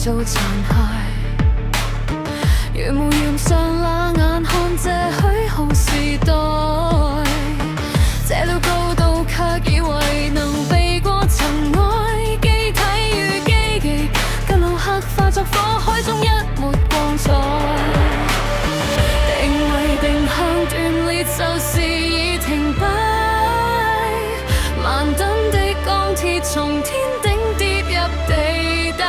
做殘骸，如無言上冷眼看這虛耗時代，這了高度卻以為能避過塵埃，機體與機器跟路刻化作火海中一抹光彩，定位定向斷裂就是已停擺，慢等的鋼鐵從天頂跌入地帶，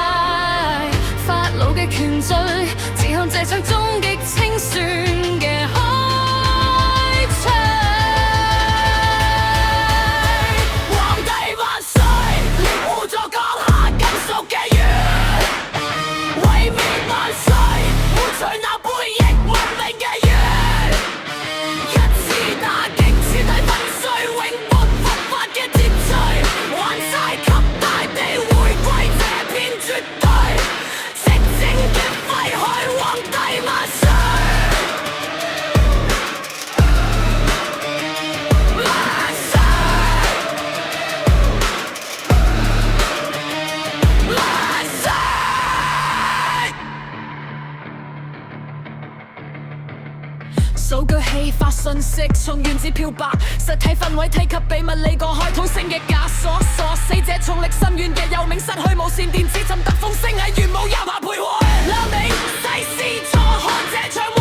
法老嘅拳罪指向這場終極清算嘅開場。皇帝萬歲，獵戶座降下金屬嘅雨，毀滅萬歲，抹除那背逆文明嘅雨，一次打擊徹底粉碎永沒復發嘅秩序，還晒給大地回歸這片絕對，寂靜嘅廢墟，皇帝萬歲。數據器發訊息，從原子漂白，實體分位梯級秘密理過開通性嘅枷鎖，鎖死這重力深淵嘅幽冥，失去無線電子，尋得風聲喺玄武陰下徘徊。黎明世事錯看這場。